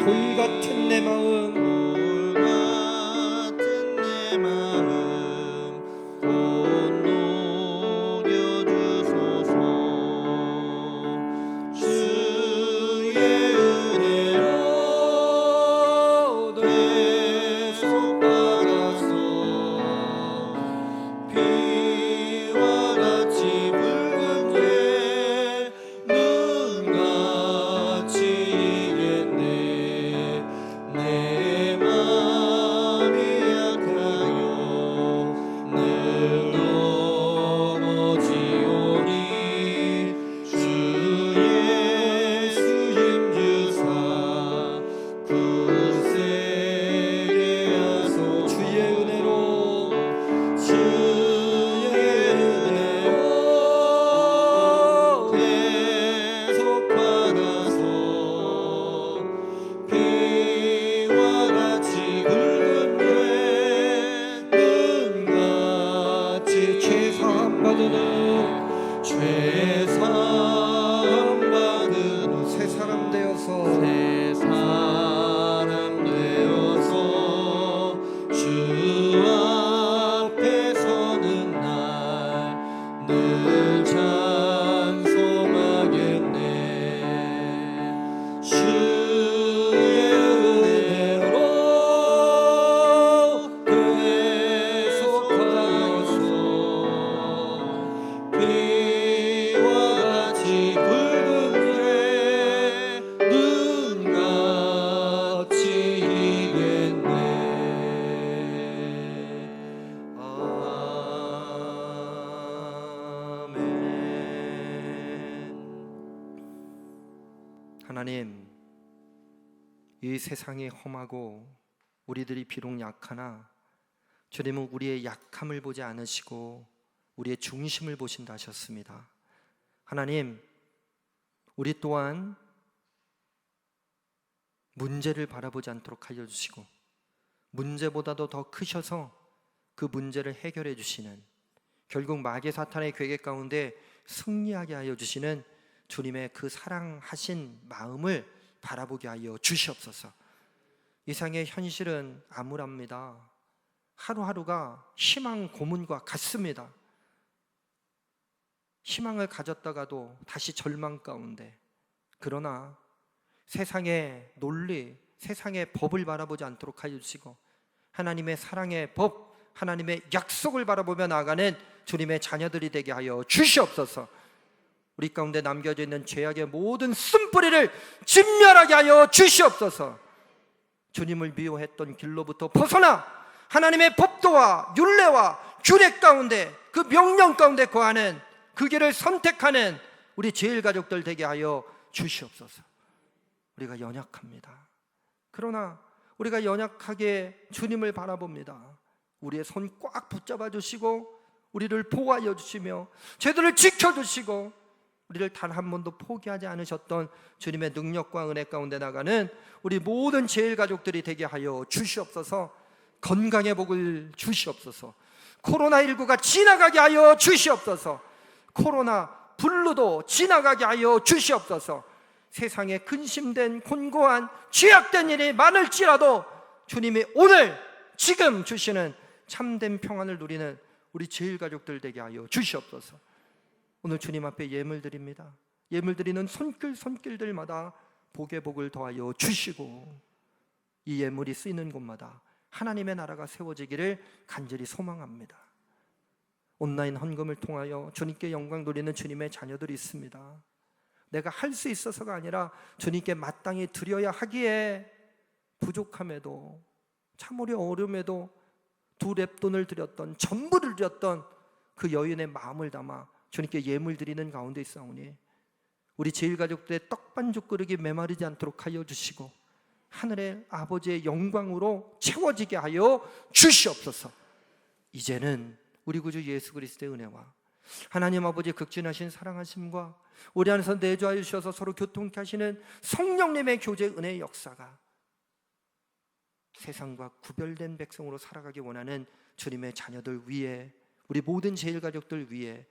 돌 같은 내 마음 곧 녹여주소서. 주의 은혜로 대속받아서 피와 같이 붉은 죄 눈같이 희겠네. 내 맘이 약하여 늘 넘어지오니 주 예수 힘주사 굳세게 하소. 주의 은혜로 대속받아서 피와 같이 붉은 죄 눈같이 죄 사함 받은 후 새 사람 되어서 주 앞에 서는 날 늘 찬송하겠네. 주의 은혜로 대속하여서 피와 같이 붉은 죄 눈같이 희겠네. 아멘. 하나님, 이 세상이 험하고 우리들이 비록 약하나 주님은 우리의 약함을 보지 않으시고 우리의 중심을 보신다 하셨습니다. 하나님, 우리 또한 문제를 바라보지 않도록 하여 주시고 문제보다도 더 크셔서 그 문제를 해결해 주시는, 결국 마귀 사탄의 괴계 가운데 승리하게 하여 주시는 주님의 그 사랑하신 마음을 바라보게 하여 주시옵소서. 이 세상의 현실은 암울합니다. 하루하루가 희망 고문과 같습니다. 희망을 가졌다가도 다시 절망 가운데. 그러나 세상의 논리, 세상의 법을 바라보지 않도록 하여 주시고 하나님의 사랑의 법, 하나님의 약속을 바라보며 나아가는 주님의 자녀들이 되게 하여 주시옵소서. 우리 가운데 남겨져 있는 죄악의 모든 쓴뿌리를 진멸하게 하여 주시옵소서. 주님을 미워했던 길로부터 벗어나 하나님의 법도와 율례와 규례 가운데, 그 명령 가운데 거하는, 그 길을 선택하는 우리 제일가족들 되게 하여 주시옵소서. 우리가 연약합니다. 그러나 우리가 연약하게 주님을 바라봅니다. 우리의 손 꽉 붙잡아 주시고 우리를 보호하여 주시며 죄들을 지켜주시고 우리를 단 한 번도 포기하지 않으셨던 주님의 능력과 은혜 가운데 나가는 우리 모든 제일가족들이 되게 하여 주시옵소서. 건강의 복을 주시옵소서. 코로나19가 지나가게 하여 주시옵소서. 코로나 블루도 지나가게 하여 주시옵소서. 세상에 근심된 곤고한 죄악된 일이 많을지라도 주님이 오늘 지금 주시는 참된 평안을 누리는 우리 제일가족들 되게 하여 주시옵소서. 오늘 주님 앞에 예물 드립니다. 예물 드리는 손길들마다 복의 복을 더하여 주시고 이 예물이 쓰이는 곳마다 하나님의 나라가 세워지기를 간절히 소망합니다. 온라인 헌금을 통하여 주님께 영광 돌리는 주님의 자녀들이 있습니다. 내가 할 수 있어서가 아니라 주님께 마땅히 드려야 하기에 부족함에도 참으려 어려움에도 두 렙돈을 드렸던, 전부를 드렸던 그 여인의 마음을 담아 주님께 예물 드리는 가운데 있사오니 우리 제일가족들의 떡반죽 그릇이 메마르지 않도록 하여 주시고 하늘의 아버지의 영광으로 채워지게 하여 주시옵소서. 이제는 우리 구주 예수 그리스도의 은혜와 하나님 아버지의 극진하신 사랑하심과 우리 안에서 내주하여 주셔서 서로 교통케 하시는 성령님의 교제 은혜의 역사가 세상과 구별된 백성으로 살아가기 원하는 주님의 자녀들 위에, 우리 모든 제일가족들 위에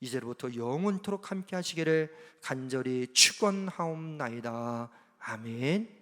이제로부터 영원토록 함께 하시기를 간절히 축원하옵나이다. 아멘.